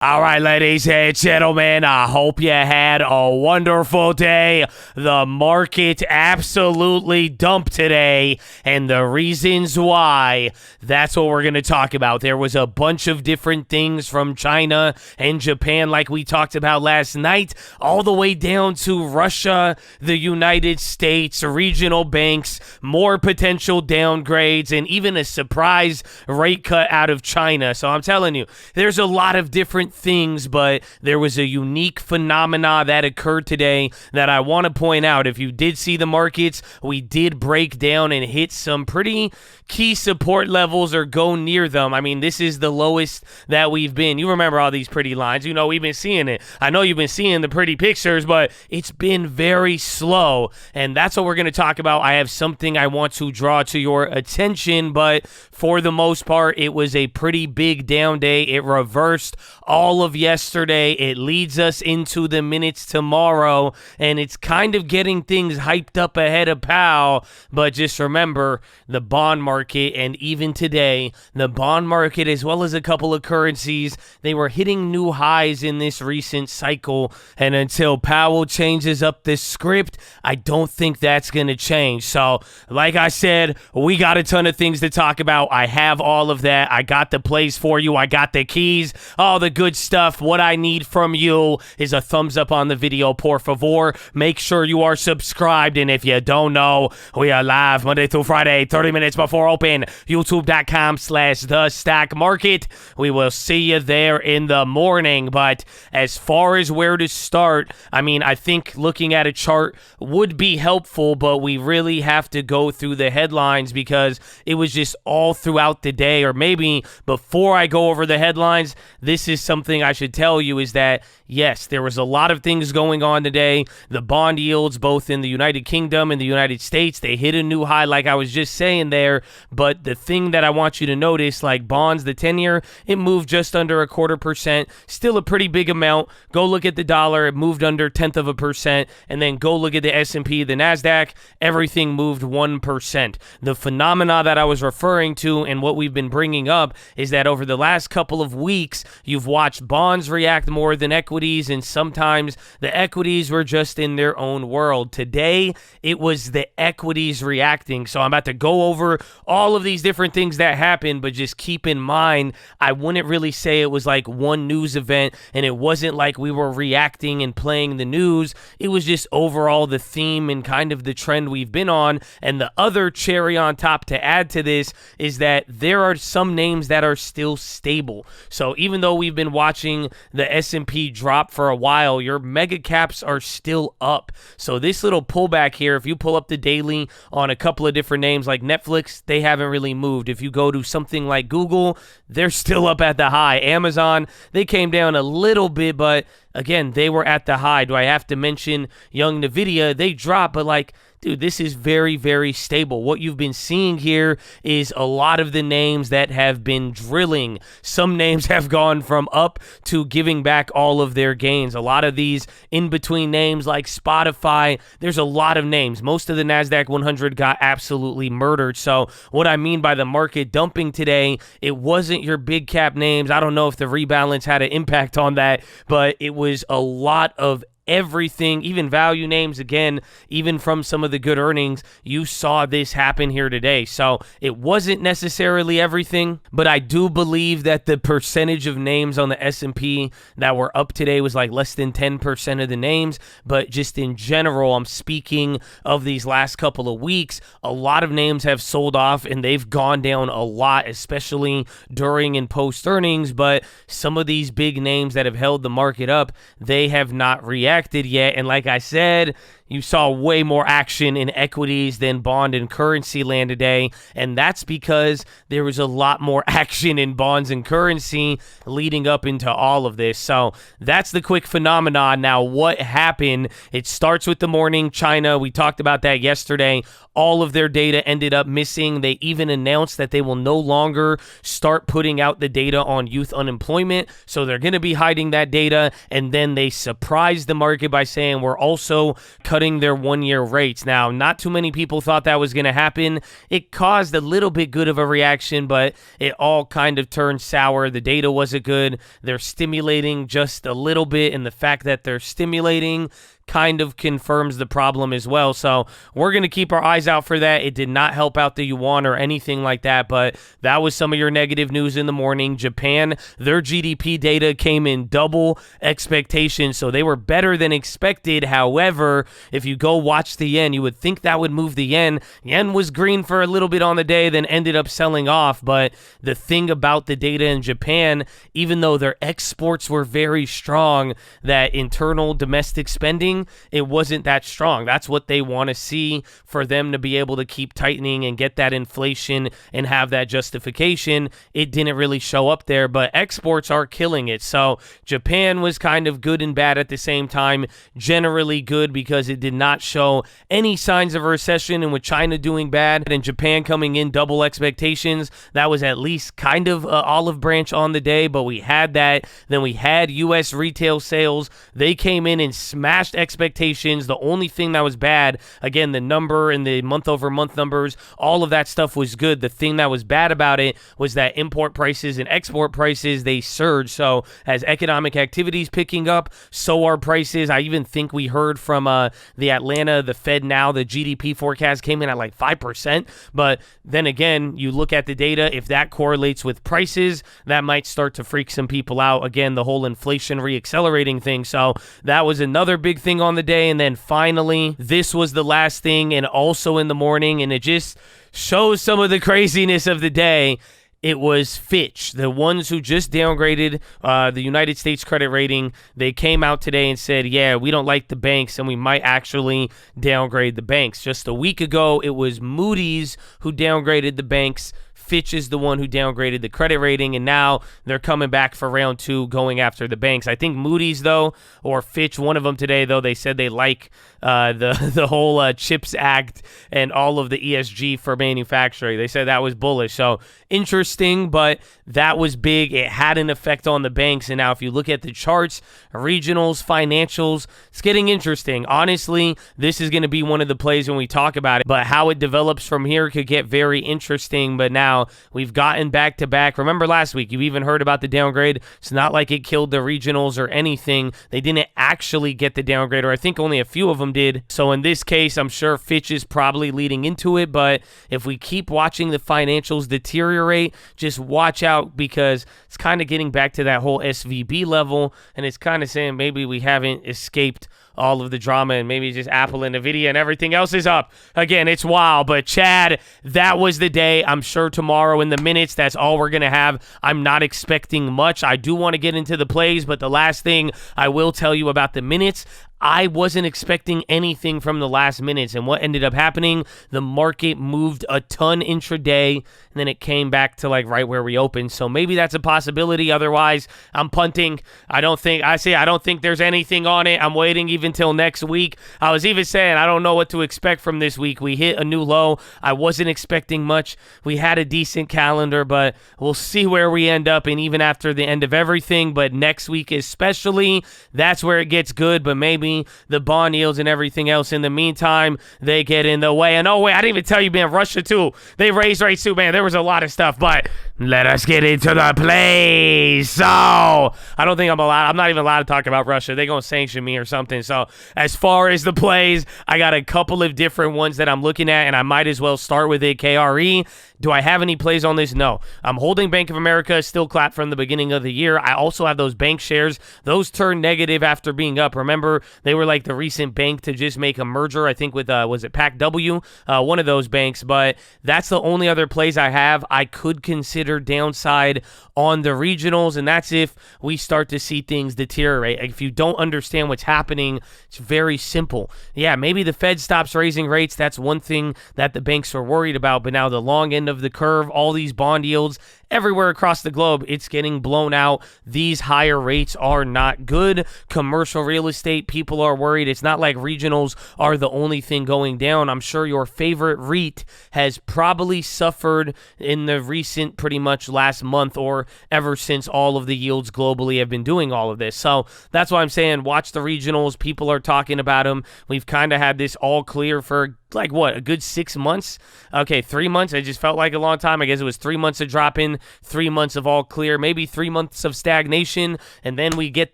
All right, ladies and gentlemen, I hope you had a wonderful day. The market absolutely dumped today, and the reasons why, that's what we're going to talk about. There was a bunch of different things from China and Japan, like we talked about last night, all the way down to Russia, the United States, regional banks, more potential downgrades, and even a surprise rate cut out of China. So I'm telling you, there's a lot of different things, but there was a unique phenomena that occurred today that I want to point out. If you did see the markets, we did break down and hit some pretty key support levels or go near them. I mean, this is the lowest that we've been. You remember all these pretty lines. You know, we've been seeing it. I know you've been seeing the pretty pictures, but it's been very slow, and that's what we're going to talk about. I have something I want to draw to your attention, but for the most part, it was a pretty big down day. It reversed all of yesterday. It leads us into the minutes tomorrow, and it's kind of getting things hyped up ahead of Powell. But just remember, the bond market, and even today, the bond market as well as a couple of currencies, they were hitting new highs in this recent cycle, and until Powell changes up this script, I don't think that's going to change. So, like I said, we got a ton of things to talk about. I have all of that. I got the plays for you. I got the keys, all the good stuff. What I need from you is a thumbs up on the video, por favor. Make sure you are subscribed, and if you don't know, we are live Monday through Friday, 30 minutes before open, youtube.com/the stock market. We will see you there in the morning. But as far as where to start, I mean, I think looking at a chart would be helpful, but we really have to go through the headlines because it was just all throughout the day. Or maybe before I go over the headlines, this is something I should tell you, is that yes, there was a lot of things going on today. The bond yields, both in the United Kingdom and the United States, they hit a new high, like I was just saying there. But the thing that I want you to notice, like bonds, the 10-year, it moved just under 0.25%, still a pretty big amount. Go look at the dollar, it moved under 0.1%, and then go look at the S&P, the NASDAQ, everything moved 1%. The phenomena that I was referring to and what we've been bringing up is that over the last couple of weeks, you've watched bonds react more than equities, and sometimes the equities were just in their own world. Today, it was the equities reacting. So I'm about to go over all of these different things that happened, but just keep in mind, I wouldn't really say it was like one news event, and it wasn't like we were reacting and playing the news. It was just overall the theme and kind of the trend we've been on. And the other cherry on top to add to this is that there are some names that are still stable. So even though we've been watching the S&P drop for a while, your mega caps are still up. So this little pullback here, if you pull up the daily on a couple of different names like Netflix, they haven't really moved. If you go to something like Google, they're still up at the high. Amazon, they came down a little bit, but again, they were at the high. Do I have to mention young Nvidia? They dropped, but like, dude, this is very, very stable. What you've been seeing here is a lot of the names that have been drilling. Some names have gone from up to giving back all of their gains. A lot of these in-between names like Spotify, there's a lot of names. Most of the NASDAQ 100 got absolutely murdered. So what I mean by the market dumping today, it wasn't your big cap names. I don't know if the rebalance had an impact on that, but it was a lot of everything, even value names. Again, even from some of the good earnings, you saw this happen here today. So it wasn't necessarily everything, but I do believe that the percentage of names on the S&P that were up today was like less than 10% of the names. But just in general, I'm speaking of these last couple of weeks, a lot of names have sold off and they've gone down a lot, especially during and post earnings. But some of these big names that have held the market up, they have not reacted yet. And like I said, you saw way more action in equities than bond and currency land today, and that's because there was a lot more action in bonds and currency leading up into all of this. So that's the quick phenomenon. Now, what happened? It starts with the morning. China, we talked about that yesterday. All of their data ended up missing. They even announced that they will no longer start putting out the data on youth unemployment, so they're going to be hiding that data, and then they surprised the market by saying we're also cutting cutting their one-year rates. Now, not too many people thought that was going to happen. It caused a little bit good of a reaction, but it all kind of turned sour. The data wasn't good. They're stimulating just a little bit, and the fact that they're stimulating kind of confirms the problem as well. So we're going to keep our eyes out for that. It did not help out the yuan or anything like that, but that was some of your negative news in the morning. Japan, their GDP data came in double expectations, so they were better than expected. However, if you go watch the yen, you would think that would move the yen. Yen was green for a little bit on the day, then ended up selling off. But the thing about the data in Japan, even though their exports were very strong, that internal domestic spending, it wasn't that strong. That's what they want to see for them to be able to keep tightening and get that inflation and have that justification. It didn't really show up there, but exports are killing it. So Japan was kind of good and bad at the same time. Generally good because it did not show any signs of a recession, and with China doing bad and Japan coming in double expectations, that was at least kind of an olive branch on the day, but we had that. Then we had U.S. retail sales. They came in and smashed expectations. The only thing that was bad, again, the number and the month-over-month numbers, all of that stuff was good. The thing that was bad about it was that import prices and export prices, they surged. So as economic activities picking up, so are prices. I even think we heard from the Atlanta, the Fed now, the GDP forecast came in at like 5%. But then again, you look at the data, if that correlates with prices, that might start to freak some people out. Again, the whole inflation reaccelerating thing. So that was another big thing on the day. And then finally, this was the last thing, and also in the morning, and it just shows some of the craziness of the day. It was Fitch, the ones who just downgraded the United States credit rating. They came out today and said, yeah, we don't like the banks, and we might actually downgrade the banks. Just a week ago, it was Moody's who downgraded the banks. Fitch is the one who downgraded the credit rating, and now they're coming back for round two, going after the banks. I think Moody's, though, or Fitch, one of them today, though, they said they like the whole CHIPS Act and all of the ESG for manufacturing. They said that was bullish. So interesting, but that was big. It had an effect on the banks. And now if you look at the charts, regionals, financials, it's getting interesting. Honestly, this is going to be one of the plays when we talk about it, but how it develops from here could get very interesting. But now we've gotten back to back. Remember last week, you even heard about the downgrade. It's not like it killed the regionals or anything. They didn't actually get the downgrade, or I think only a few of them did. So in this case, I'm sure Fitch is probably leading into it, but if we keep watching the financials deteriorate, just watch out, because it's kind of getting back to that whole SVB level, and it's kind of saying maybe we haven't escaped all of the drama, and maybe just Apple and Nvidia and everything else is up. Again, it's wild. But Chad, that was the day. I'm sure tomorrow in the minutes, that's all we're going to have. I'm not expecting much. I do want to get into the plays, but the last thing I will tell you about the minutes, I wasn't expecting anything from the last minutes, and what ended up happening, the market moved a ton intraday, and then it came back to like right where we opened. So maybe that's a possibility. Otherwise, I'm punting. I don't think there's anything on it. I'm waiting even till next week. I was even saying I don't know what to expect from this week. We hit a new low. I wasn't expecting much. We had a decent calendar, but we'll see where we end up, and even after the end of everything. But next week especially, that's where it gets good. But maybe the bond yields and everything else in the meantime, they get in the way. And oh wait, I didn't even tell you, man, Russia too, they raised rates too, man. There was a lot of stuff, but let us get into the plays. So I don't think I'm not even allowed to talk about Russia. They're gonna sanction me or something. So as far as the plays, I got a couple of different ones that I'm looking at, and I might as well start with it. KRE. Do I have any plays on this? No. I'm holding Bank of America, still clapped from the beginning of the year. I also have those bank shares. Those turned negative after being up. Remember, they were like the recent bank to just make a merger, I think with, was it PacW? One of those banks. But that's the only other plays I have. I could consider downside on the regionals, and that's if we start to see things deteriorate. If you don't understand what's happening, it's very simple. Yeah, maybe the Fed stops raising rates. That's one thing that the banks are worried about. But now the long end of the curve, all these bond yields, everywhere across the globe, it's getting blown out. These higher rates are not good. Commercial real estate, people are worried. It's not like regionals are the only thing going down. I'm sure your favorite REIT has probably suffered in the recent, pretty much last month, or ever since all of the yields globally have been doing all of this. So that's why I'm saying watch the regionals. People are talking about them. We've kind of had this all clear for like what, a good 6 months? Okay, 3 months. It just felt like a long time. I guess it was 3 months of dropping, 3 months of all clear, maybe 3 months of stagnation, and then we get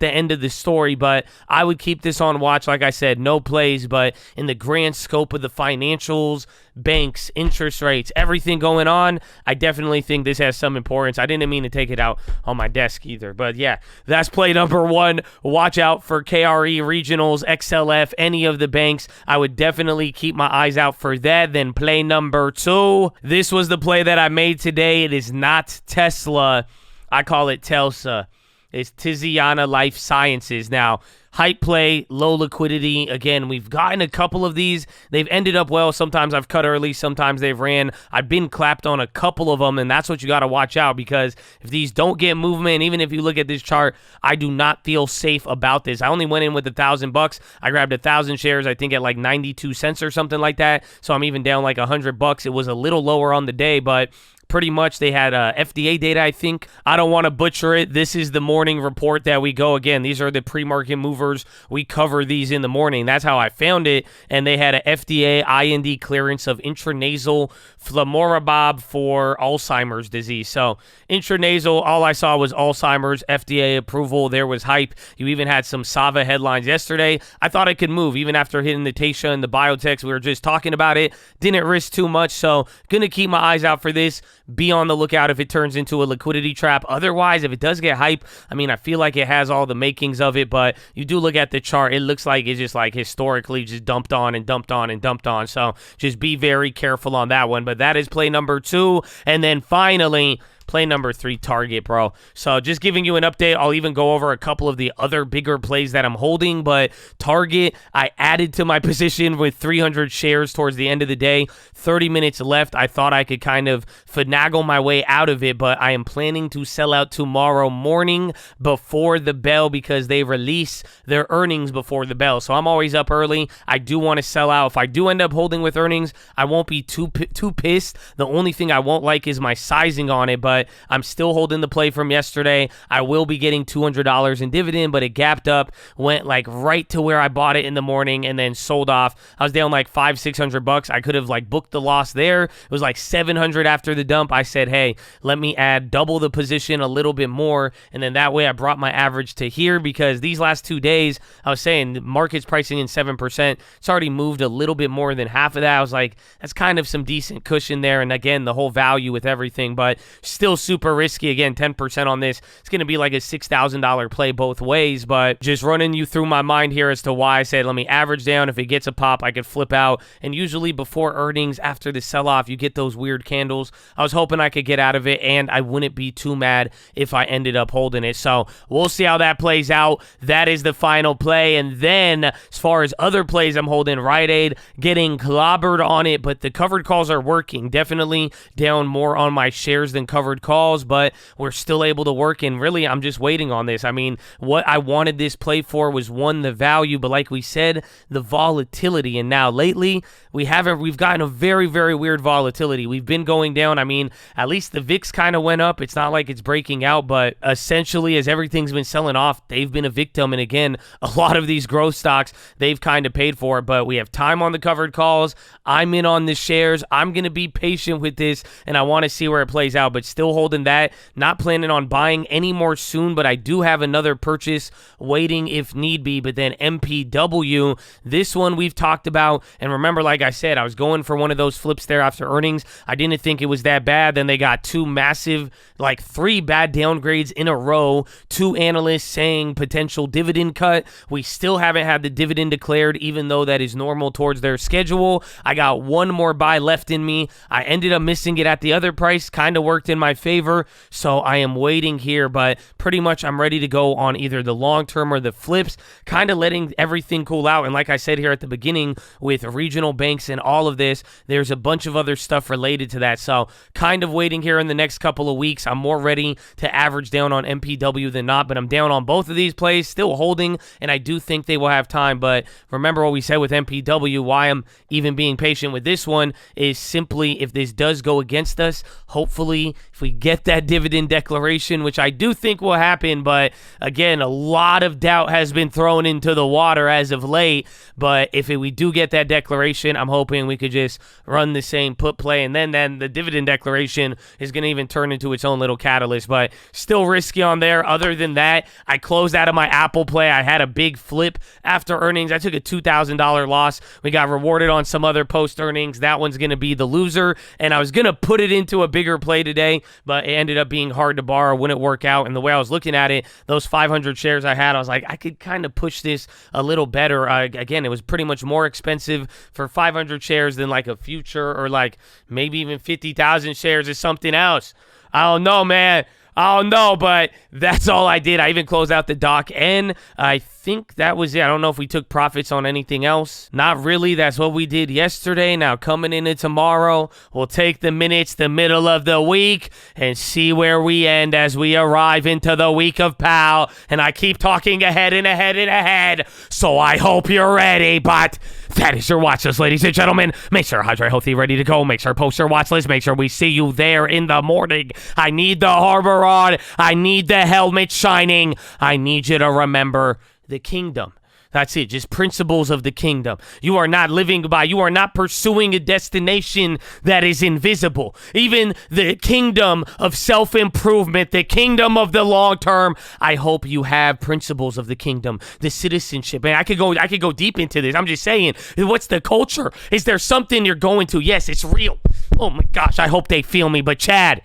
the end of the story. But I would keep this on watch. Like I said, no plays, but in the grand scope of the financials, banks, interest rates, everything going on, I definitely think this has some importance. I didn't mean to take it out on my desk either, but yeah, that's play number one. Watch out for KRE, regionals, XLF, any of the banks. I would definitely keep my eyes out for that. Then play number two. This was the play that I made today. It is not Tesla. I call it TLSA. It's Tiziana Life Sciences. Now, hype play, low liquidity. Again, we've gotten a couple of these. They've ended up well. Sometimes I've cut early. Sometimes they've ran. I've been clapped on a couple of them, and that's what you got to watch out, because if these don't get movement, even if you look at this chart, I do not feel safe about this. I only went in with $1,000. I grabbed 1,000 shares, I think at like 92 cents or something like that. So I'm even down like $100. It was a little lower on the day, but pretty much they had FDA data, I think. I don't want to butcher it. This is the morning report that we go. Again, these are the pre-market movers. We cover these in the morning. That's how I found it. And they had a FDA IND clearance of intranasal flamorabab for Alzheimer's disease. So intranasal, all I saw was Alzheimer's, FDA approval. There was hype. You even had some Sava headlines yesterday. I thought it could move even after hitting the TLSA and the Biotechs. We were just talking about it. Didn't risk too much. So going to keep my eyes out for this. Be on the lookout if it turns into a liquidity trap. Otherwise, if it does get hype, I mean, I feel like it has all the makings of it, but you do look at the chart, it looks like it's just like historically just dumped on and dumped on and dumped on. So just be very careful on that one. But that is play number two. And then finally, play number three, Target, bro. So just giving you an update. I'll even go over a couple of the other bigger plays that I'm holding, but Target, I added to my position with 300 shares towards the end of the day. 30 minutes left. I thought I could kind of finagle my way out of it, but I am planning to sell out tomorrow morning before the bell, because they release their earnings before the bell. So I'm always up early. I do want to sell out. If I do end up holding with earnings, I won't be too pissed. The only thing I won't like is my sizing on it, but I'm still holding the play from yesterday. I will be getting $200 in dividend, but it gapped up, went like right to where I bought it in the morning, and then sold off. I was down like $500-600. I could have like booked the loss there. It was like 700 after the dump. I said, hey, let me add double the position, a little bit more, and then that way I brought my average to here, because these last 2 days, I was saying the market's pricing in 7%. It's already moved a little bit more than half of that. I was like, that's kind of some decent cushion there, and again, the whole value with everything, but still super risky. Again, 10% on this. It's going to be like a $6,000 play both ways, but just running you through my mind here as to why I said, let me average down. If it gets a pop, I could flip out. And usually before earnings, after the sell-off, you get those weird candles. I was hoping I could get out of it, and I wouldn't be too mad if I ended up holding it. So we'll see how that plays out. That is the final play. And then as far as other plays I'm holding, Rite Aid, getting clobbered on it, but the covered calls are working. Definitely down more on my shares than covered calls, but we're still able to work, and really I'm just waiting on this. I mean, what I wanted this play for was, one, the value, but like we said, the volatility. And now lately we've gotten a very, very weird volatility. We've been going down. I mean, at least the VIX kind of went up. It's not like it's breaking out, but essentially as everything's been selling off, they've been a victim. And again, a lot of these growth stocks, they've kind of paid for it, but we have time on the covered calls. I'm in on the shares. I'm going to be patient with this, and I want to see where it plays out, but still holding that. Not planning on buying any more soon, but I do have another purchase waiting if need be. But then MPW, this one we've talked about, and remember, like I said, I was going for one of those flips there after earnings. I didn't think it was that bad. Then they got two massive, like 3 bad downgrades in a row. 2 analysts saying potential dividend cut. We still haven't had the dividend declared, even though that is normal towards their schedule. I got one more buy left in me. I ended up missing it at the other price. Kind of worked in my favor, so I am waiting here, but pretty much I'm ready to go on either the long term or the flips, kind of letting everything cool out. And like I said here at the beginning, with regional banks and all of this, there's a bunch of other stuff related to that. So kind of waiting here in the next couple of weeks. I'm more ready to average down on MPW than not, but I'm down on both of these plays, still holding, and I do think they will have time. But remember what we said with MPW, why I'm even being patient with this one is simply if this does go against us, hopefully if we get that dividend declaration, which I do think will happen, but again, a lot of doubt has been thrown into the water as of late. But if we do get that declaration, I'm hoping we could just run the same put play, and then the dividend declaration is going to even turn into its own little catalyst. But still risky on there. Other than that, I closed out of my Apple play. I had a big flip after earnings. I took a $2,000 loss. We got rewarded on some other post earnings. That one's going to be the loser, and I was going to put it into a bigger play today, but it ended up being hard to borrow, wouldn't work out. And the way I was looking at it, those 500 shares I had, I was like, I could kind of push this a little better. Again, it was pretty much more expensive for 500 shares than like a future, or like maybe even 50,000 shares or something else. I don't know, man. I don't know, but that's all I did. I even closed out the doc, and I think that was it. I don't know if we took profits on anything else. Not really. That's what we did yesterday. Now, coming into tomorrow, we'll take the minutes, the middle of the week, and see where we end as we arrive into the week of POW. And I keep talking ahead and ahead and ahead, so I hope you're ready. But that is your watch list, ladies and gentlemen. Make sure hydrate healthy, ready to go. Make sure post your watch list. Make sure we see you there in the morning. I need the harbor on. I need the helmet shining. I need you to remember the kingdom. That's it. Just principles of the kingdom. You are not living by, you are not pursuing a destination that is invisible. Even the kingdom of self-improvement, the kingdom of the long term, I hope you have principles of the kingdom, the citizenship. And I could go deep into this. I'm just saying, what's the culture? Is there something you're going to? Yes, it's real. Oh my gosh, I hope they feel me. But Chad,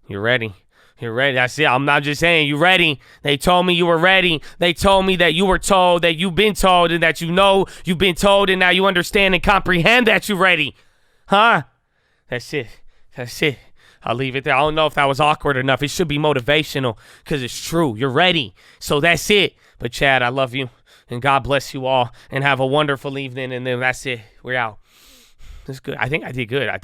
you ready? You're ready. That's it. I'm not just saying you ready. They told me you were ready. They told me that you were told, that you've been told, and that you know you've been told, and now you understand and comprehend that you're ready. Huh? That's it. That's it. I'll leave it there. I don't know if that was awkward enough. It should be motivational because it's true. You're ready. So that's it. But Chad, I love you, and God bless you all, and have a wonderful evening, and then that's it. We're out. That's good. I think I did good. I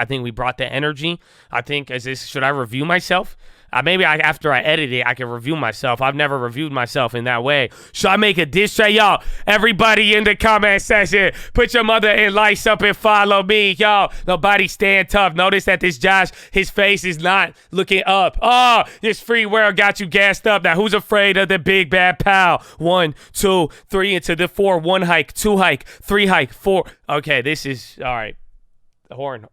think we brought the energy. I think, should I review myself? Maybe after I edit it, I can review myself. I've never reviewed myself in that way. Should I make a diss track? Yo, everybody in the comment section, put your mother in lights up and follow me. Yo, nobody stand tough. Notice that this Josh, his face is not looking up. Oh, this free world got you gassed up. Now, who's afraid of the big bad pal? 1, 2, 3 into the 4. 1 hike, 2 hike, 3 hike, 4. Okay, this is, all right. The horn.